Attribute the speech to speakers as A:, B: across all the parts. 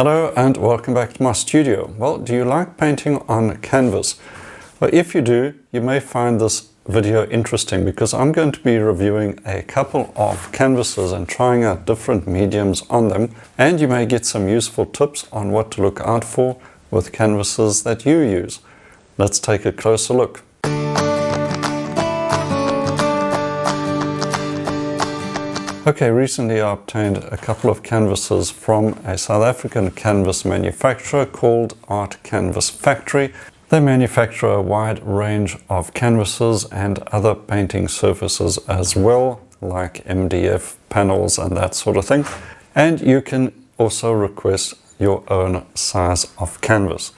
A: Hello and welcome back to my studio. Well, do you like painting on canvas? Well, if you do, you may find this video interesting because I'm going to be reviewing a couple of canvases and trying out different mediums on them, and you may get some useful tips on what to look out for with canvases that you use. Let's take a closer look. Okay, recently I obtained a couple of canvases from a South African canvas manufacturer called Art Canvas Factory. They manufacture a wide range of canvases and other painting surfaces as well, like MDF panels and that sort of thing. And you can also request your own size of canvas.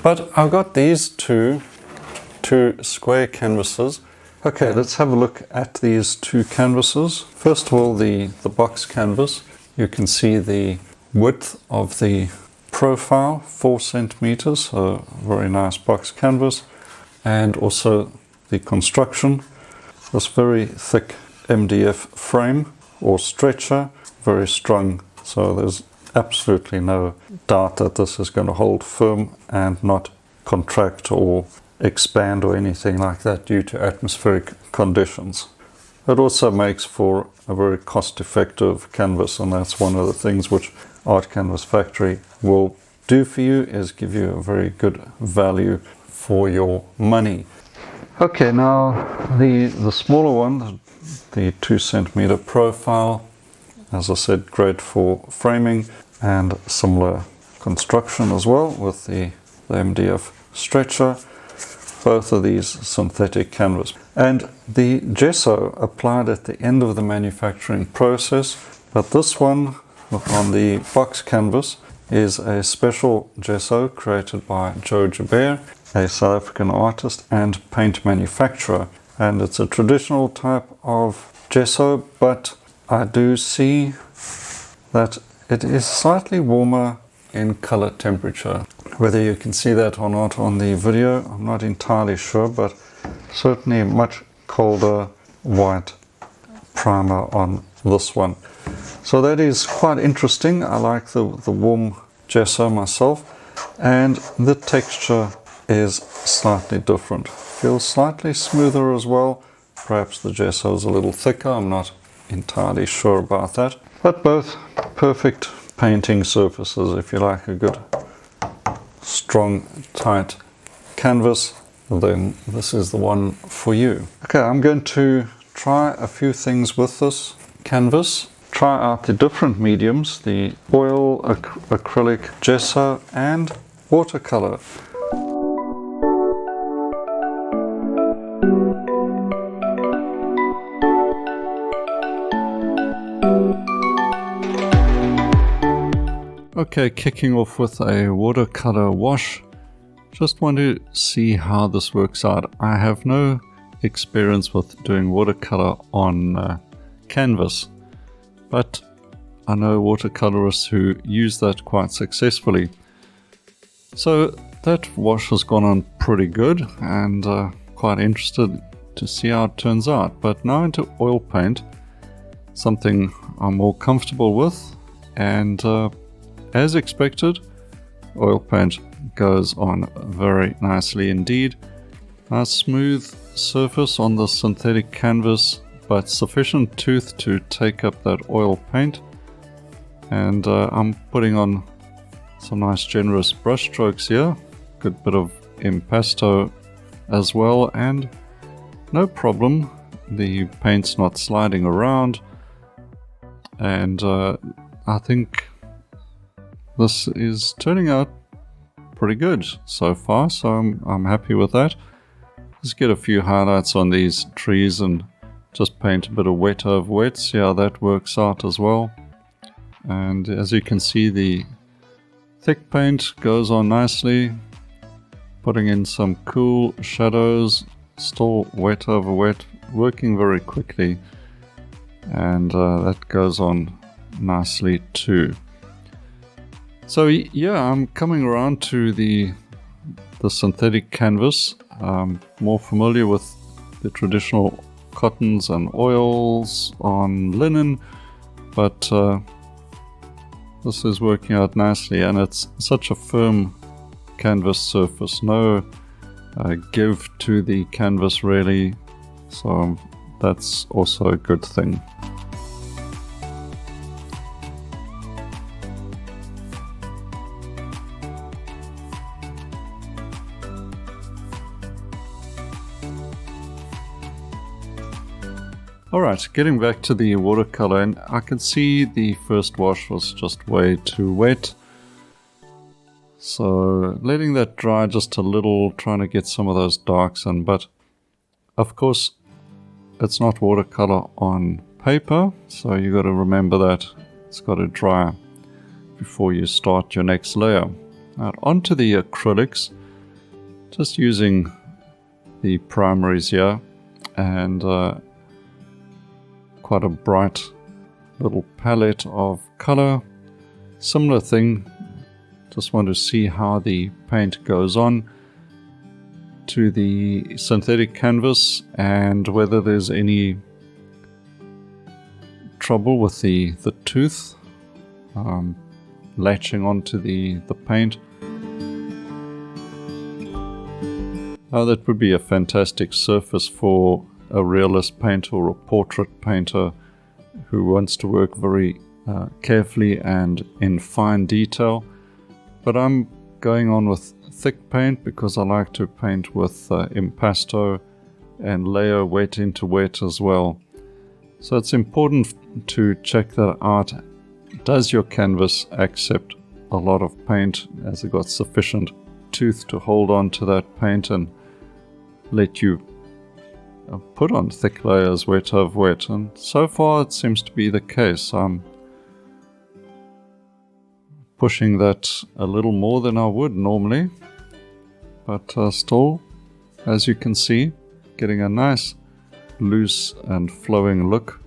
A: But I've got these two square canvases. Okay, let's have a look at these two canvases. First of all, the box canvas. You can see the width of the profile, 4 centimeters, so very nice box canvas. And also the construction, this very thick MDF frame or stretcher, very strong. So there's absolutely no doubt that this is going to hold firm and not contract or expand or anything like that due to atmospheric conditions. It also makes for a very cost-effective canvas, and that's one of the things which Art Canvas Factory will do for you, is give you a very good value for your money. Okay, now the smaller one, the 2 centimeter profile, as I said, great for framing and similar construction as well with the MDF stretcher. Both of these synthetic canvas. And the gesso applied at the end of the manufacturing process, but this one on the box canvas is a special gesso created by Joe Jabert, a South African artist and paint manufacturer. And it's a traditional type of gesso, but I do see that it is slightly warmer in color temperature. Whether you can see that or not on the video, I'm not entirely sure, but certainly much colder white primer on this one. So that is quite interesting. I like the warm gesso myself, and the texture is slightly different. Feels slightly smoother as well. Perhaps the gesso is a little thicker, I'm not entirely sure about that. But both perfect painting surfaces if you like a good strong tight canvas, then this is the one for you. Okay, I'm going to try a few things with this canvas, try out the different mediums, the oil, acrylic, gesso and watercolor. Okay, kicking off with a watercolor wash. Just want to see how this works out. I have no experience with doing watercolor on canvas, but I know watercolorists who use that quite successfully. So that wash has gone on pretty good, and quite interested to see how it turns out. But now into oil paint, something I'm more comfortable with, and as expected, oil paint goes on very nicely indeed. A smooth surface on the synthetic canvas, but sufficient tooth to take up that oil paint. And I'm putting on some nice generous brush strokes here. Good bit of impasto as well, and no problem. The paint's not sliding around, and I think this is turning out pretty good so far, so I'm happy with that. Let's get a few highlights on these trees and just paint a bit of wet over wet, see how that works out as well. And as you can see, the thick paint goes on nicely, putting in some cool shadows, still wet over wet, working very quickly, and that goes on nicely too. So yeah, I'm coming around to the synthetic canvas. I'm more familiar with the traditional cottons and oils on linen, but this is working out nicely, and it's such a firm canvas surface, no give to the canvas really, so that's also a good thing. Alright, getting back to the watercolor, and I can see the first wash was just way too wet. So letting that dry just a little, trying to get some of those darks in, but of course it's not watercolor on paper, so you got to remember that it's got to dry before you start your next layer. Now onto the acrylics, just using the primaries here, and quite a bright little palette of color. Similar thing, just want to see how the paint goes on to the synthetic canvas and whether there's any trouble with the tooth latching onto the paint. Oh, that would be a fantastic surface for a realist painter or a portrait painter who wants to work very carefully and in fine detail. But I'm going on with thick paint because I like to paint with impasto and layer wet into wet as well. So it's important to check that out. Does your canvas accept a lot of paint? Has it got sufficient tooth to hold on to that paint and let you put on thick layers wet over wet? And so far it seems to be the case. I'm pushing that a little more than I would normally, but still, as you can see, getting a nice loose and flowing look.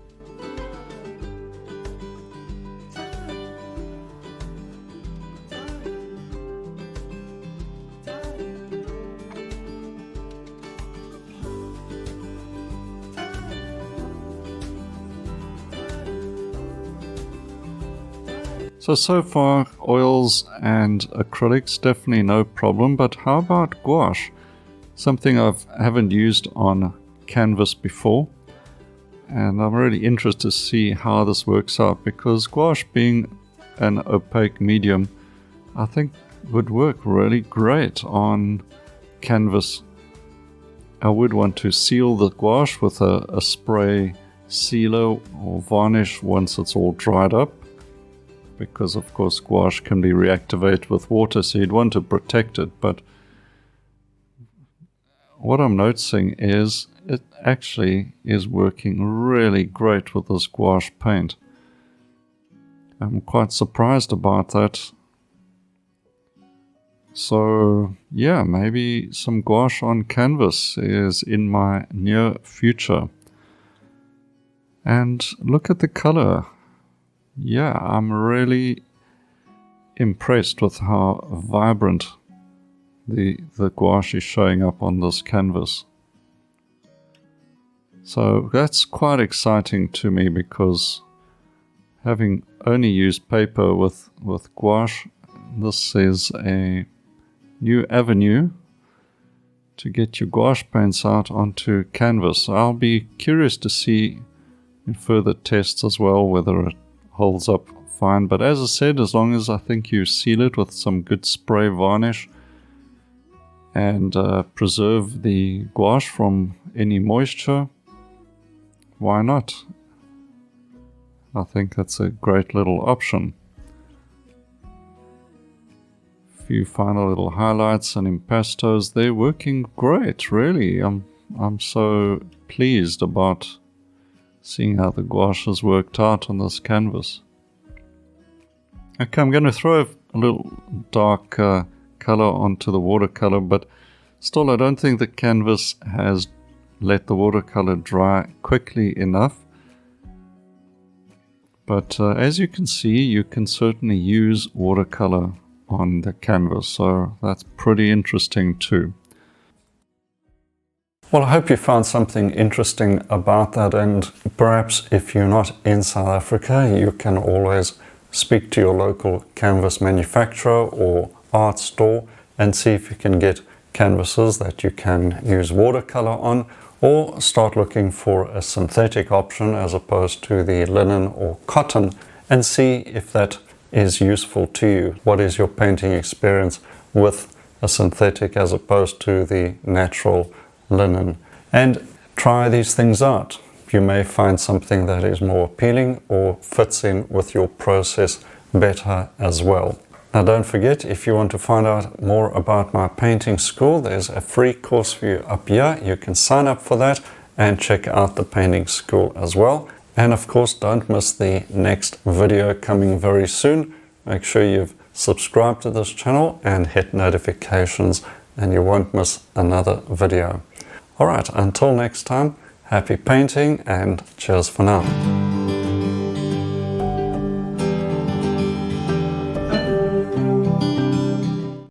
A: So far, oils and acrylics, definitely no problem, but how about gouache? Something I haven't used on canvas before, and I'm really interested to see how this works out, because gouache being an opaque medium, I think would work really great on canvas. I would want to seal the gouache with a spray sealer or varnish once it's all dried up, because of course gouache can be reactivated with water, so you'd want to protect it. But what I'm noticing is it actually is working really great with this gouache paint. I'm quite surprised about that. So yeah, maybe some gouache on canvas is in my near future. And look at the color. Yeah, I'm really impressed with how vibrant the gouache is showing up on this canvas. So that's quite exciting to me, because having only used paper with gouache, this is a new avenue to get your gouache paints out onto canvas. I'll be curious to see in further tests as well whether it holds up fine, but as I said, as long as I think you seal it with some good spray varnish and preserve the gouache from any moisture, why not? I think that's a great little option. A few final little highlights and impastos, they're working great, really. I'm so pleased about seeing how the gouache has worked out on this canvas. Okay, I'm going to throw a little dark color onto the watercolor, but still I don't think the canvas has let the watercolor dry quickly enough. But as you can see, you can certainly use watercolor on the canvas, so that's pretty interesting too. Well, I hope you found something interesting about that, and perhaps if you're not in South Africa, you can always speak to your local canvas manufacturer or art store and see if you can get canvases that you can use watercolor on, or start looking for a synthetic option as opposed to the linen or cotton and see if that is useful to you. What is your painting experience with a synthetic as opposed to the natural linen? And try these things out. You may find something that is more appealing or fits in with your process better as well. Now don't forget, if you want to find out more about my painting school, there's a free course for you up here. You can sign up for that and check out the painting school as well. And of course, don't miss the next video coming very soon. Make sure you've subscribed to this channel and hit notifications and you won't miss another video. Alright, until next time, happy painting and cheers for now.